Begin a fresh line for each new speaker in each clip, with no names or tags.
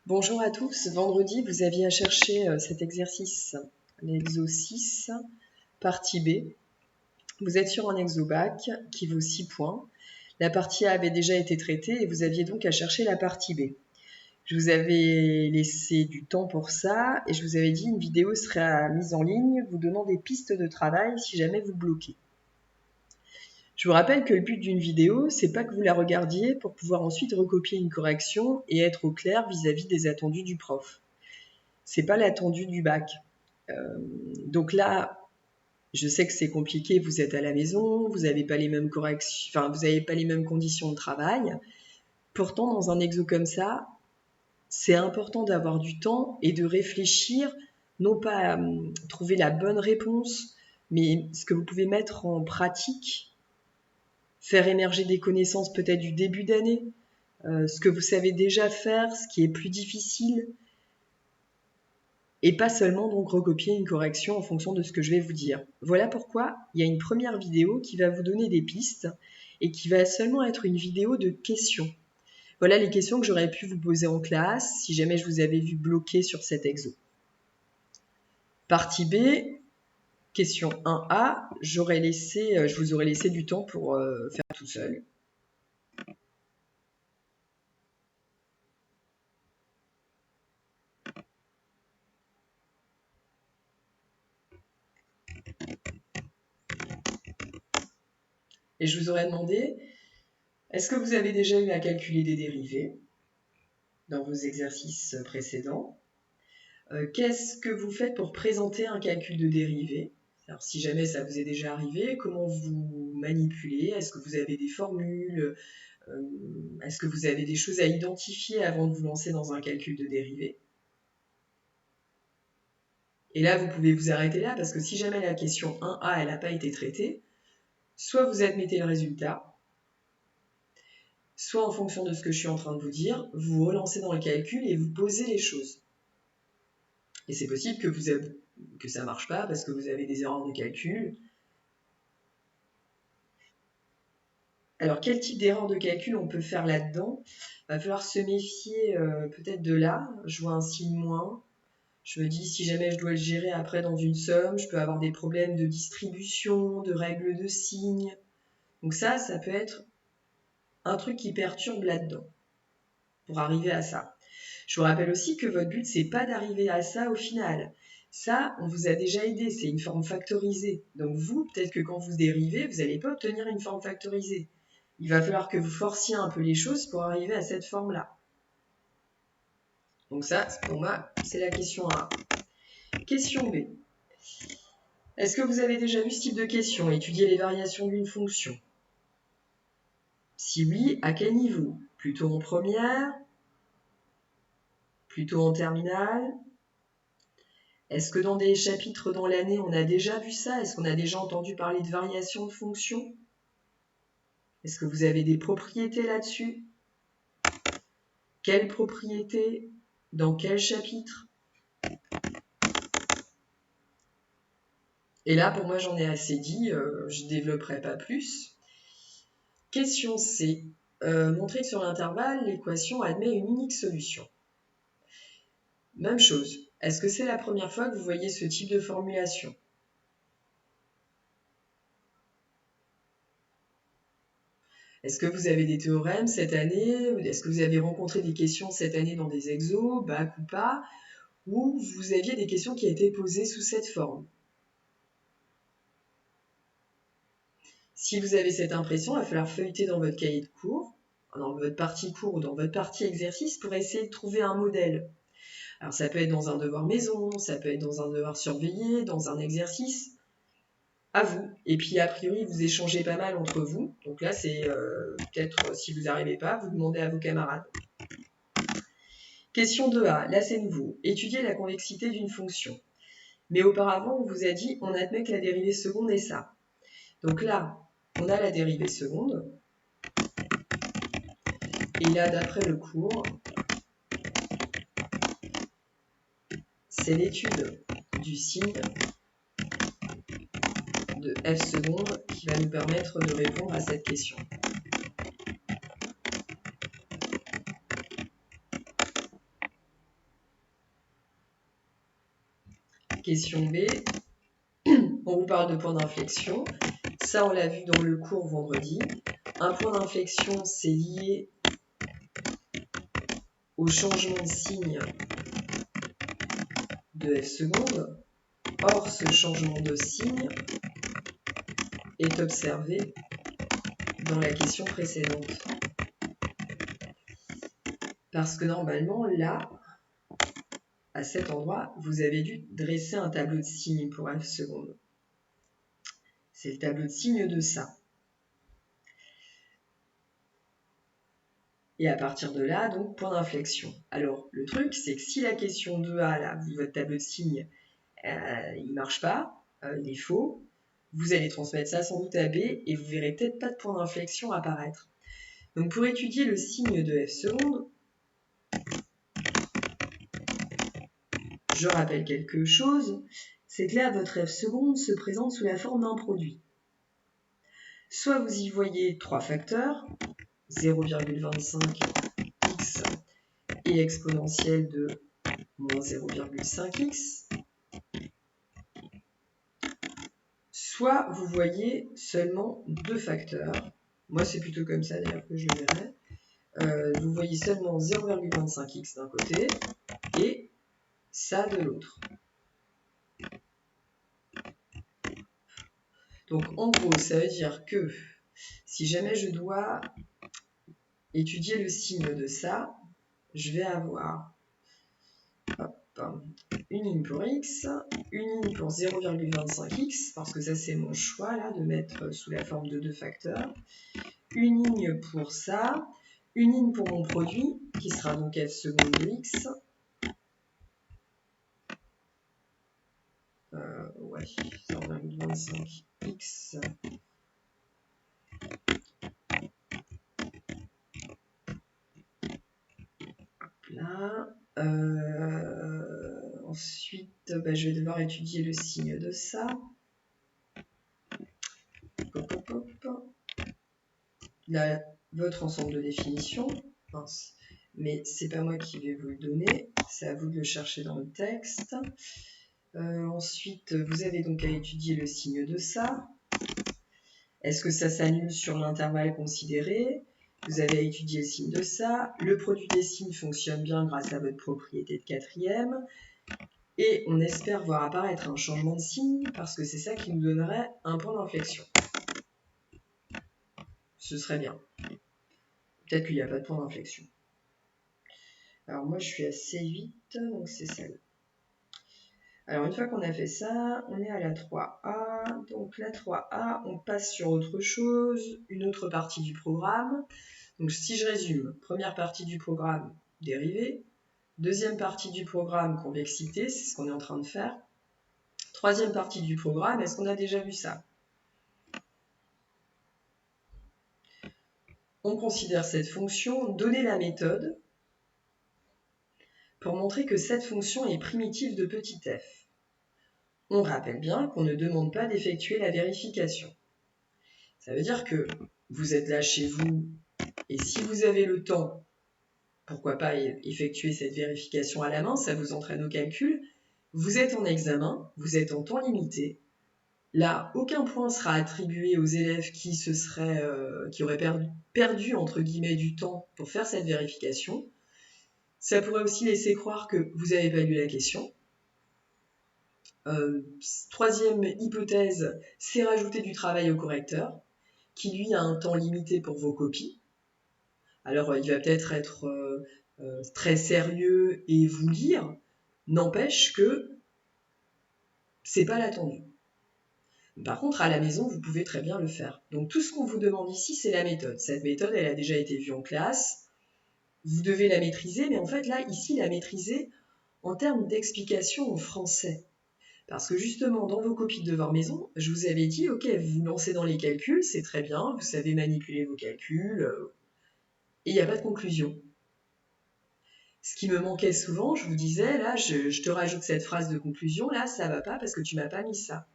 Bonjour à tous. Vendredi, vous aviez à chercher cet exercice, l'exo 6, partie B. Vous êtes sur un exo-bac qui vaut 6 points. La partie A avait déjà été traitée et vous aviez donc à chercher la partie B. Je vous avais laissé du temps pour ça et je vous avais dit une vidéo sera mise en ligne vous donnant des pistes de travail si jamais vous bloquez. Je vous rappelle que le but d'une vidéo, c'est pas que vous la regardiez pour pouvoir ensuite recopier une correction et être au clair vis-à-vis des attendus du prof. C'est pas l'attendu du bac. Donc là, je sais que c'est compliqué, vous êtes à la maison, vous n'avez pas les mêmes corrections, enfin, vous n'avez pas les mêmes conditions de travail. Pourtant, dans un exo comme ça, c'est important d'avoir du temps et de réfléchir, non pas à trouver la bonne réponse, mais ce que vous pouvez mettre en pratique, faire émerger des connaissances peut-être du début d'année, ce que vous savez déjà faire, ce qui est plus difficile, et pas seulement donc recopier une correction en fonction de ce que je vais vous dire. Voilà pourquoi il y a une première vidéo qui va vous donner des pistes et qui va seulement être une vidéo de questions. Voilà les questions que j'aurais pu vous poser en classe si jamais je vous avais vu bloquer sur cet exo. Partie B, question 1A, je vous aurais laissé du temps pour faire tout seul. Et je vous aurais demandé, est-ce que vous avez déjà eu à calculer des dérivées dans vos exercices précédents? Qu'est-ce que vous faites pour présenter un calcul de dérivée? Alors, si jamais ça vous est déjà arrivé, comment vous manipulez? Est-ce que vous avez des formules? Est-ce que vous avez des choses à identifier avant de vous lancer dans un calcul de dérivée? Et là, vous pouvez vous arrêter là, parce que si jamais la question 1A, elle n'a pas été traitée, soit vous admettez le résultat, soit en fonction de ce que je suis en train de vous dire, vous vous relancez dans le calcul et vous posez les choses. Et c'est possible que ça ne marche pas parce que vous avez des erreurs de calcul. Alors, quel type d'erreur de calcul on peut faire là-dedans? Il va falloir se méfier peut-être de là. Je vois un signe moins. Je me dis, si jamais je dois le gérer après dans une somme, je peux avoir des problèmes de distribution, de règles de signes. Donc ça peut être un truc qui perturbe là-dedans pour arriver à ça. Je vous rappelle aussi que votre but, c'est pas d'arriver à ça au final. Ça, on vous a déjà aidé, c'est une forme factorisée. Donc vous, peut-être que quand vous dérivez, vous n'allez pas obtenir une forme factorisée. Il va falloir que vous forciez un peu les choses pour arriver à cette forme-là. Donc ça, pour moi, c'est la question A. Question B. Est-ce que vous avez déjà vu ce type de question, étudier les variations d'une fonction? Si oui, à quel niveau? Plutôt en première? Plutôt en terminale? Est-ce que dans des chapitres dans l'année, on a déjà vu ça? Est-ce qu'on a déjà entendu parler de variation de fonction? Est-ce que vous avez des propriétés là-dessus? Quelles propriétés? Dans quel chapitre? Et là, pour moi, j'en ai assez dit, je ne développerai pas plus. Question C. Montrer que sur l'intervalle, l'équation admet une unique solution. Même chose. Est-ce que c'est la première fois que vous voyez ce type de formulation? Est-ce que vous avez des théorèmes cette année? Est-ce que vous avez rencontré des questions cette année dans des exos, bac ou pas? Ou vous aviez des questions qui étaient posées sous cette forme? Si vous avez cette impression, il va falloir feuilleter dans votre cahier de cours, dans votre partie cours ou dans votre partie exercice pour essayer de trouver un modèle. Alors ça peut être dans un devoir maison, ça peut être dans un devoir surveillé, dans un exercice. À vous. Et puis a priori, vous échangez pas mal entre vous. Donc là, c'est peut-être, si vous n'arrivez pas, vous demandez à vos camarades. Question 2A, là c'est nouveau. Étudier la convexité d'une fonction. Mais auparavant, on vous a dit, on admet que la dérivée seconde est ça. Donc là, on a la dérivée seconde. Et là, d'après le cours, c'est l'étude du signe de f seconde qui va nous permettre de répondre à cette question. question B, on vous parle de point d'inflexion. Ça, on l'a vu dans le cours vendredi. Un point d'inflexion, c'est lié au changement de signe de f seconde. Or, ce changement de signe est observé dans la question précédente. Parce que normalement, là, à cet endroit, vous avez dû dresser un tableau de signes pour f seconde. C'est le tableau de signes de ça. Et à partir de là, donc, point d'inflexion. Alors, le truc, c'est que si la question 2A, là, votre tableau de signes, il ne marche pas, il est faux, vous allez transmettre ça sans doute à B et vous verrez peut-être pas de point d'inflexion apparaître. Donc, pour étudier le signe de f seconde, je rappelle quelque chose, c'est que là, votre f seconde se présente sous la forme d'un produit. Soit vous y voyez 3 facteurs, 0,25x et exponentielle de moins 0,5x, soit vous voyez seulement 2 facteurs. Moi, c'est plutôt comme ça d'ailleurs que je le verrai. Vous voyez seulement 0,25x d'un côté et ça de l'autre. Donc, en gros, ça veut dire que si jamais je dois étudier le signe de ça, je vais avoir une ligne pour x, une ligne pour 0,25x, parce que ça c'est mon choix là, de mettre sous la forme de 2 facteurs, une ligne pour ça, une ligne pour mon produit, qui sera donc f seconde de x, ouais, 0,25x, là. Ensuite, je vais devoir étudier le signe de ça. Là, votre ensemble de définitions. Mince. Mais c'est pas moi qui vais vous le donner. C'est à vous de le chercher dans le texte. Ensuite, vous avez donc à étudier le signe de ça. Est-ce que ça s'annule sur l'intervalle considéré? Vous avez à étudier le signe de ça. Le produit des signes fonctionne bien grâce à votre propriété de quatrième. Et on espère voir apparaître un changement de signe parce que c'est ça qui nous donnerait un point d'inflexion. Ce serait bien. Peut-être qu'il n'y a pas de point d'inflexion. Alors moi je suis à C8, donc c'est celle. Alors une fois qu'on a fait ça, on est à la 3A. Donc la 3A, on passe sur autre chose, une autre partie du programme. Donc si je résume, première partie du programme, dérivée. Deuxième partie du programme, convexité, c'est ce qu'on est en train de faire. Troisième partie du programme, est-ce qu'on a déjà vu ça? On considère cette fonction, donner la méthode, pour montrer que cette fonction est primitive de petit f. On rappelle bien qu'on ne demande pas d'effectuer la vérification. Ça veut dire que vous êtes là chez vous, et si vous avez le temps, pourquoi pas effectuer cette vérification à la main, ça vous entraîne au calcul. Vous êtes en examen, vous êtes en temps limité. Là, aucun point sera attribué aux élèves qui auraient perdu entre guillemets du temps pour faire cette vérification. Ça pourrait aussi laisser croire que vous n'avez pas lu la question. Troisième hypothèse, c'est rajouter du travail au correcteur, qui lui a un temps limité pour vos copies. Alors il va peut-être être très sérieux et vous lire, n'empêche que c'est pas l'attendu. Par contre, à la maison, vous pouvez très bien le faire. Donc tout ce qu'on vous demande ici, c'est la méthode. Cette méthode, elle a déjà été vue en classe. Vous devez la maîtriser, mais en fait, là, ici, la maîtriser en termes d'explication en français. Parce que justement, dans vos copies de devoir maison, je vous avais dit, ok, vous vous lancez dans les calculs, c'est très bien, vous savez manipuler vos calculs, et il n'y a pas de conclusion. Ce qui me manquait souvent, je vous disais, là, je te rajoute cette phrase de conclusion, là, ça va pas parce que tu m'as pas mis ça.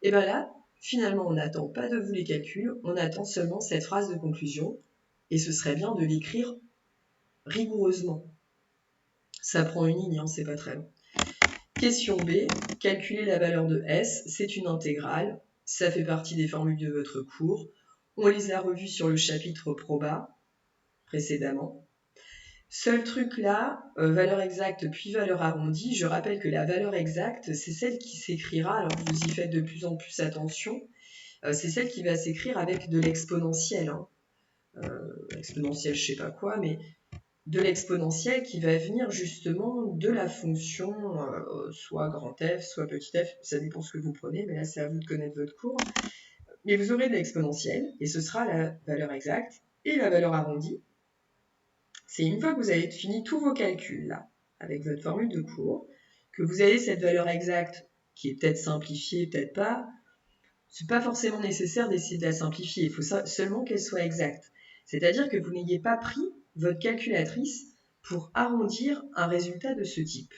Et bien là, finalement, on n'attend pas de vous les calculs, on attend seulement cette phrase de conclusion, et ce serait bien de l'écrire rigoureusement. Ça prend une ligne, hein, c'est pas très long. Question B, calculer la valeur de S, c'est une intégrale, ça fait partie des formules de votre cours. On les a revues sur le chapitre proba précédemment. Seul truc là, valeur exacte puis valeur arrondie. Je rappelle que la valeur exacte, c'est celle qui s'écrira, alors vous y faites de plus en plus attention, c'est celle qui va s'écrire avec de l'exponentielle. Hein. Exponentielle, je sais pas quoi, mais de l'exponentielle qui va venir justement de la fonction soit grand F, soit petit f, ça dépend ce que vous prenez, mais là c'est à vous de connaître votre cours. Mais vous aurez de l'exponentielle, et ce sera la valeur exacte, et la valeur arrondie. C'est une fois que vous avez fini tous vos calculs là, avec votre formule de cours, que vous avez cette valeur exacte qui est peut-être simplifiée, peut-être pas. C'est pas forcément nécessaire d'essayer de la simplifier, il faut seulement qu'elle soit exacte. C'est-à-dire que vous n'ayez pas pris votre calculatrice pour arrondir un résultat de ce type.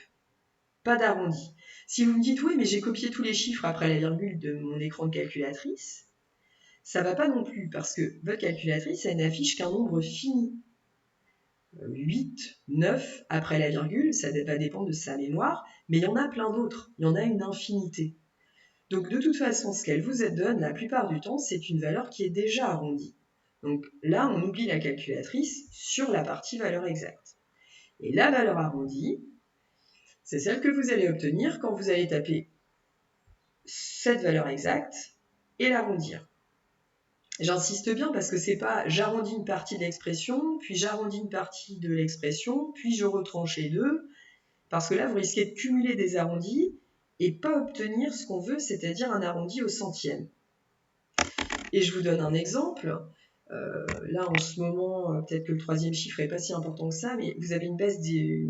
Pas d'arrondi. Si vous me dites oui, mais j'ai copié tous les chiffres après la virgule de mon écran de calculatrice, ça va pas non plus parce que votre calculatrice, elle n'affiche qu'un nombre fini. 8, 9 après la virgule, ça va dépendre de sa mémoire, mais il y en a plein d'autres, il y en a une infinité. Donc de toute façon, ce qu'elle vous donne la plupart du temps, c'est une valeur qui est déjà arrondie. Donc là, on oublie la calculatrice sur la partie valeur exacte. Et la valeur arrondie, c'est celle que vous allez obtenir quand vous allez taper cette valeur exacte et l'arrondir. J'insiste bien parce que c'est pas j'arrondis une partie de l'expression, puis j'arrondis une partie de l'expression, puis je retranche les deux, parce que là, vous risquez de cumuler des arrondis et pas obtenir ce qu'on veut, c'est-à-dire un arrondi au centième. Et je vous donne un exemple. Là, en ce moment, peut-être que le troisième chiffre n'est pas si important que ça, mais vous avez une baisse du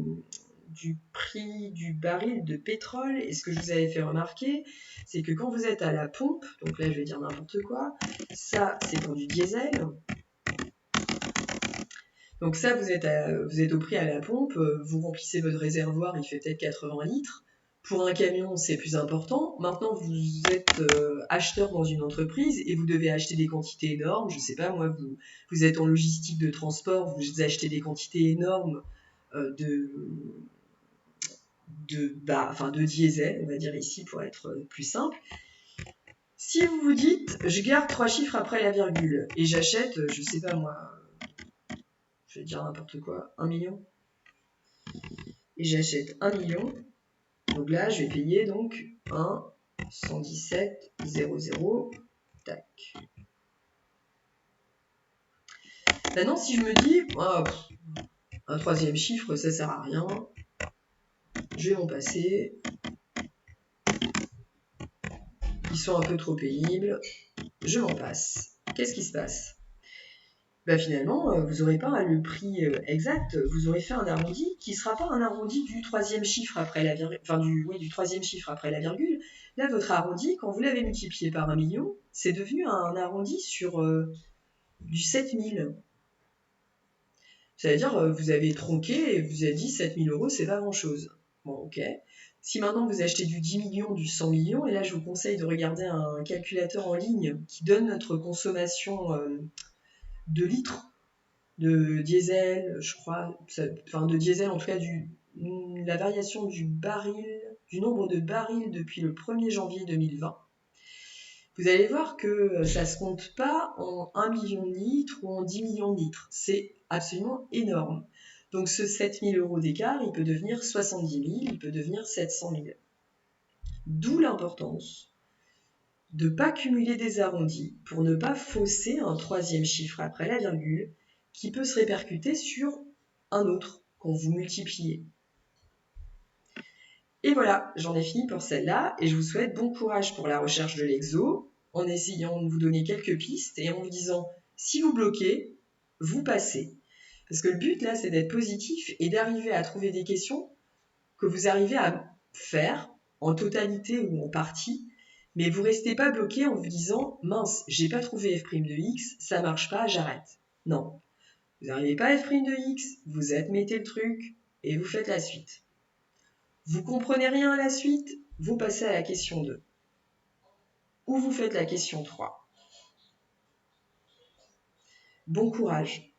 prix du baril de pétrole. Et ce que je vous avais fait remarquer, c'est que quand vous êtes à la pompe, donc là, je vais dire n'importe quoi, ça, c'est pour du diesel. Donc ça, vous êtes au prix à la pompe, vous remplissez votre réservoir, il fait peut-être 80 litres. Pour un camion, c'est plus important. Maintenant, vous êtes acheteur dans une entreprise et vous devez acheter des quantités énormes. Je ne sais pas, moi, vous êtes en logistique de transport, vous achetez des quantités énormes de diesel, on va dire ici, pour être plus simple. Si vous vous dites, je garde 3 chiffres après la virgule et j'achète, je ne sais pas moi, je vais dire n'importe quoi, 1 million. Et j'achète 1 million. Donc là, je vais payer donc 1, 117, 00, tac. Maintenant, si je me dis, oh, un troisième chiffre, ça sert à rien, je vais m'en passer. Ils sont un peu trop pénibles, je m'en passe. Qu'est-ce qui se passe ? Finalement, vous n'aurez pas le prix exact, vous aurez fait un arrondi qui ne sera pas un arrondi du troisième chiffre après la virgule, du troisième chiffre après la virgule. Là, votre arrondi, quand vous l'avez multiplié par 1 million, c'est devenu un arrondi sur du 7000. Ça veut dire vous avez tronqué et vous avez dit 7000 €, c'est pas grand-chose. Bon, ok. Si maintenant vous achetez du 10 millions, du 100 millions, et là je vous conseille de regarder un calculateur en ligne qui donne notre consommation de litres de diesel, je crois, de diesel en tout cas, la variation du nombre de barils depuis le 1er janvier 2020. Vous allez voir que ça ne se compte pas en 1 million de litres ou en 10 millions de litres. C'est absolument énorme. Donc ce 7000 € d'écart, il peut devenir 70 000, il peut devenir 700 000. D'où l'importance de ne pas cumuler des arrondis pour ne pas fausser un troisième chiffre après la virgule qui peut se répercuter sur un autre quand vous multipliez. Et voilà, j'en ai fini pour celle-là et je vous souhaite bon courage pour la recherche de l'exo en essayant de vous donner quelques pistes et en vous disant si vous bloquez, vous passez. Parce que le but là, c'est d'être positif et d'arriver à trouver des questions que vous arrivez à faire en totalité ou en partie, mais vous restez pas bloqué en vous disant mince, j'ai pas trouvé f' de x, ça marche pas, j'arrête. Non. Vous n'arrivez pas à f' de x, vous admettez le truc et vous faites la suite. Vous comprenez rien à la suite, vous passez à la question 2. Ou vous faites la question 3. Bon courage.